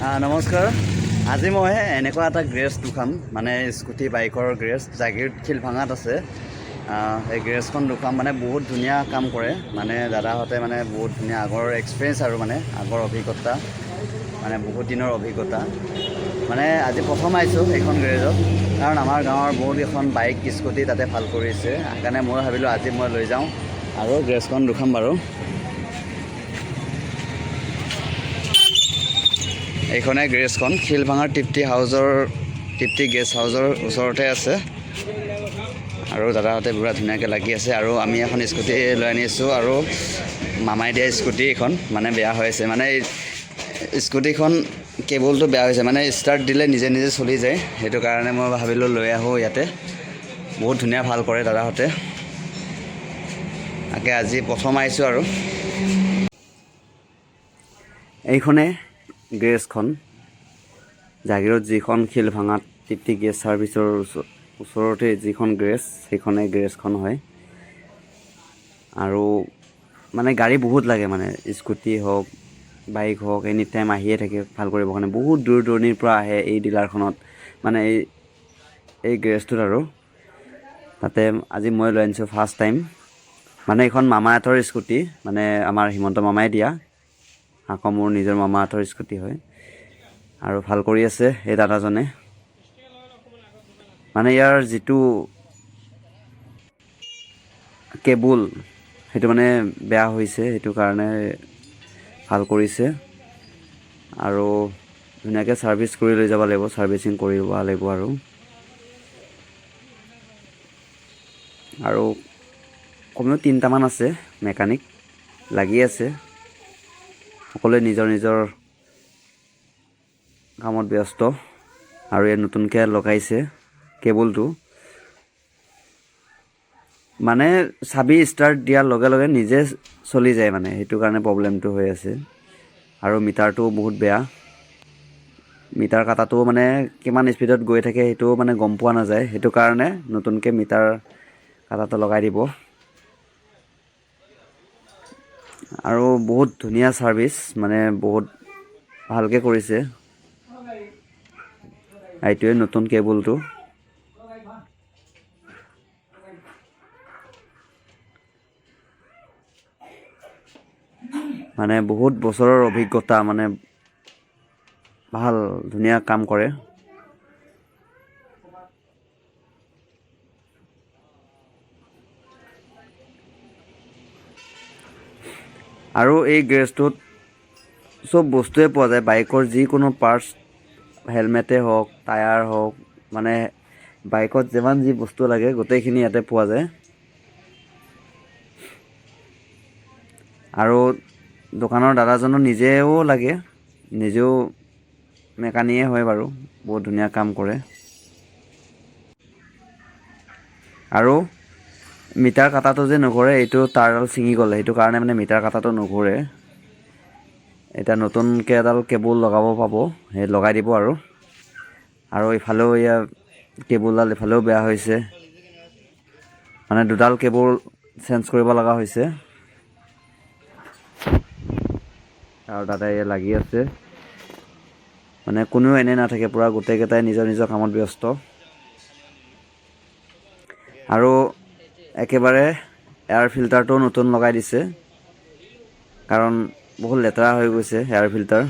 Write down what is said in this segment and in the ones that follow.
নমস্কাৰ। আজি মই এনেকুৱা এটা গ্ৰেছ দুখাম মানে স্কুটি বাইকৰ গ্ৰেছ জাগিৰোড শিলভাঙাত আছে। এই গ্ৰেছখন দুখাম মানে বহুত ধুনীয়া কাম কৰে। মানে দাদাহঁতে মানে বহুত ধুনীয়া আগৰ এক্সপিৰিয়েঞ্চ আৰু মানে আগৰ অভিজ্ঞতা মানে বহুত দিনৰ অভিজ্ঞতা। মানে আজি প্ৰথম আহিছোঁ এইখন গ্ৰেজত, কাৰণ আমাৰ গাঁৱৰ বহুত কেইখন বাইক স্কুটি তাতে ভাল কৰিছে। সেইকাৰণে মই ভাবিলোঁ আজি মই লৈ যাওঁ আৰু গ্ৰেছখন দুখাম বাৰু। এইখনে গ্ৰেছখন শিলভাঙাৰ তৃপ্তি গেষ্ট হাউচৰ ওচৰতে আছে। আৰু দাদাহঁতে পুৰা ধুনীয়াকৈ লাগি আছে। আৰু আমি এখন স্কুটি লৈ আনিছোঁ, আৰু মামাই দিয়া স্কুটি এখন মানে বেয়া হৈ আছে। মানে স্কুটিখন কেবুলটো বেয়া হৈছে, মানে ষ্টাৰ্ট দিলে নিজে নিজে চলি যায়। সেইটো কাৰণে মই ভাবিলোঁ লৈ আহোঁ ইয়াতে। বহুত ধুনীয়া ভাল কৰে দাদাহঁতে। তাকে আজি প্ৰথম আহিছোঁ আৰু। এইখনে গ্ৰেছখন জাগিৰোড যিখন শিলভাঙাত তৃপ্তি গেছ ছাৰ্ভিচৰ ওচৰতে যিখন গ্ৰেছ, সেইখনে গ্ৰেছখন হয়। আৰু মানে গাড়ী বহুত লাগে, মানে স্কুটি হওক বাইক হওক এনি টাইম আহিয়ে থাকে ভাল কৰিবৰ কাৰণে। বহুত দূৰ দূৰণিৰ পৰা আহে এই ডিলাৰখনত, মানে এই গ্ৰেছটোত। আৰু তাতে আজি মই লৈ আনিছোঁ ফাৰ্ষ্ট টাইম। মানে এইখন মামাহঁতৰ স্কুটি, মানে আমাৰ হিমন্ত মামাই দিয়া, আকৌ মোৰ নিজৰ মামাহঁতৰ স্কুটি হয়। আৰু ভাল কৰি আছে এই দাদাজনে। মানে ইয়াৰ যিটো কেবুল সেইটো মানে বেয়া হৈছে, সেইটো কাৰণে ভাল কৰিছে। আৰু ধুনীয়াকৈ ছাৰ্ভিচ কৰি লৈ যাব লাগিব, ছাৰ্ভিচিং কৰিব লাগিব। আৰু কমেও 3টামান আছে মেকানিক লাগি আছে, সকলোৱে নিজৰ নিজৰ কামত ব্যস্ত। আৰু এই নতুনকৈ লগাইছে কেবুলটো, মানে চাবি ষ্টাৰ্ট দিয়াৰ লগে লগে নিজে চলি যায়, মানে সেইটো কাৰণে প্ৰব্লেমটো হৈ আছে। আৰু মিটাৰটো বহুত বেয়া, মিটাৰ কাটাটো মানে কিমান স্পীডত গৈ থাকে সেইটোও মানে গম পোৱা নাযায়। সেইটো কাৰণে নতুনকৈ মিটাৰ কাটাটো লগাই দিব। আৰু বহুত ধুনীয়া ছাৰ্ভিচ, মানে বহুত ভালকৈ কৰিছে। এইটোৱে নতুন কেবুলটো। মানে বহুত বছৰৰ অভিজ্ঞতা, মানে ভাল ধুনীয়া কাম কৰে। আৰু এই গেৰেজটোত চব বস্তুৱে পোৱা যায়, বাইকৰ যিকোনো পাৰ্টছ, হেলমেটে হওক টায়াৰ হওক, মানে বাইকত যিমান যি বস্তু লাগে গোটেইখিনি ইয়াতে পোৱা যায়। আৰু দোকানৰ দাদাজনো নিজেও লাগে, নিজেও মেকানিকে হয় বাৰু, বহুত ধুনীয়া কাম কৰে। আৰু মিটাৰ কাটাটো যে নঘূৰে, এইটো তাঁৰডাল ছিঙি গ'ল, সেইটো কাৰণে মানে মিটাৰ কাটাটো নঘূৰে। এতিয়া নতুনকৈ এডাল কেবুল লগাব পাব, সেই লগাই দিব। আৰু ইফালেও ইয়াৰ কেবুলডাল ইফালেও বেয়া হৈছে, মানে দুডাল কেবুল চেঞ্জ কৰিব লগা হৈছে। আৰু দাদাই লাগি আছে, মানে কোনেও এনে নাথাকে, পূৰা গোটেইকেইটাই নিজৰ নিজৰ কামত ব্যস্ত। আৰু একেবাৰে এয়াৰ ফিল্টাৰটো নতুন লগাই দিছে, কাৰণ বহুত লেতেৰা হৈ গৈছে এয়াৰ ফিল্টাৰ।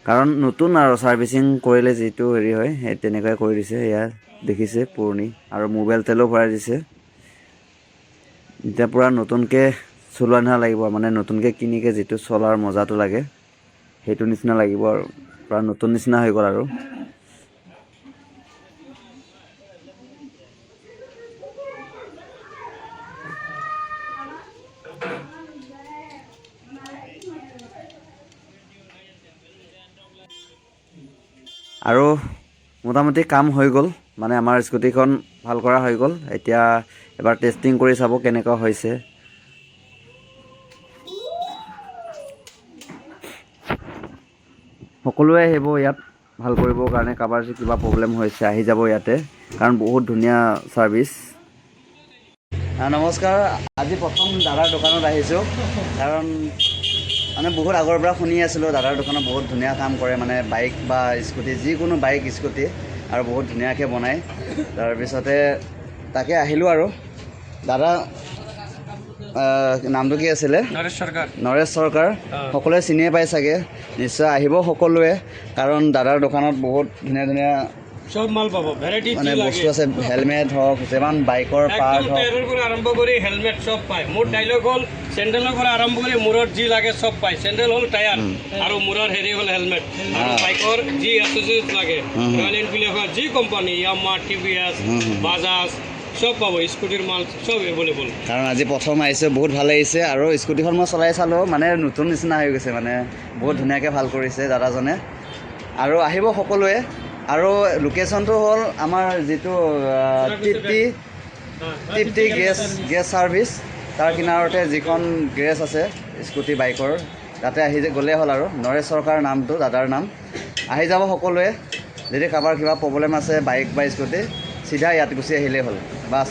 কাৰণ নতুন আৰু ছাৰ্ভিচিং কৰিলে যিটো হেৰি হয়, সেই তেনেকুৱাই কৰি দিছে। এয়া দেখিছে পুৰণি, আৰু মোবাইল তেলো ভৰাই দিছে। এতিয়া পূৰা নতুনকৈ চলোৱা নিচিনা লাগিব, মানে নতুনকৈ কিনিকে যিটো চলাৰ মজাটো লাগে সেইটো নিচিনা লাগিব, আৰু পূৰা নতুন নিচিনা হৈ গ'ল। আৰু মোটামুটি কাম হৈ গ'ল, মানে আমাৰ স্কুটিখন ভাল কৰা হৈ গ'ল। এতিয়া এবাৰ টেষ্টিং কৰি চাব কেনেকুৱা হৈছে। সকলোৱে আহিব ইয়াত ভাল কৰিবৰ কাৰণে, কাৰোবাৰ যদি কিবা প্ৰব্লেম হৈছে আহি যাব ইয়াতে, কাৰণ বহুত ধুনীয়া ছাৰ্ভিচ। নমস্কাৰ। আজি প্ৰথম দাদাৰ দোকানত আহিছোঁ, কাৰণ মানে বহুত আগৰ পৰা শুনি আছিলোঁ দাদাৰ দোকানত বহুত ধুনীয়া কাম কৰে, মানে বাইক বা স্কুটি, যিকোনো বাইক স্কুটি আৰু বহুত ধুনীয়াকৈ বনায়। তাৰপিছতে তাকে আহিলোঁ আৰু দাদা নামটো কি আছিলে? নৰেশ চৰকাৰ। সকলোৱে চিনিয়ে পায় চাগে, নিশ্চয় আহিব সকলোৱে, কাৰণ দাদাৰ দোকানত বহুত ধুনীয়া ধুনীয়া সব মাল পাব, ভ্যাৰাইটি মানে বস্তু আছে, হেলমেট হওক, যিমান বাইকৰ পাৰ্ট হওক, টায়াৰৰ পৰা আৰম্ভ কৰি হেলমেট সব পায়। মোৰ ডাইলগ হ'ল চেণ্ডেলৰ পৰা আৰম্ভ কৰি মূৰত যি লাগে সব পায়। চেণ্ডেল হ'ল টায়াৰ আৰু মূৰৰ হেৰি হ'ল হেলমেট, আৰু বাইকৰ যি এক্সেসৰিজ লাগে, ৰয়েল এনফিল্ডৰ যি কোম্পানী, ইয়ামাহা, টিভিএছ, বাজাজ সব পাব। স্কুটিৰ মাল সব এভেলেবল। কাৰণ আজি প্ৰথম আহিছে, বহুত ভাল লাগিছে। আৰু স্কুটিখন মই চলাই চালোঁ, মানে নতুন নিচিনা হৈ গৈছে, মানে বহুত ধুনীয়াকৈ ভাল কৰিছে দাদাজনে। আৰু আহিব সকলোৱে। আৰু লোকেশ্যনটো হ'ল আমাৰ যিটো তৃপ্তি গেছ ছাৰ্ভিচ, তাৰ কিনাৰতে যিখন গেৰেজ আছে স্কুটি বাইকৰ, তাতে আহি গ'লেই হ'ল। আৰু নৰেশ চৰকাৰ নামটো দাদাৰ নাম। আহি যাব সকলোৱে। যদি কাৰোবাৰ কিবা প্ৰব্লেম আছে বাইক বা স্কুটি, চিধা ইয়াত গুচি আহিলেই হ'ল বাছ।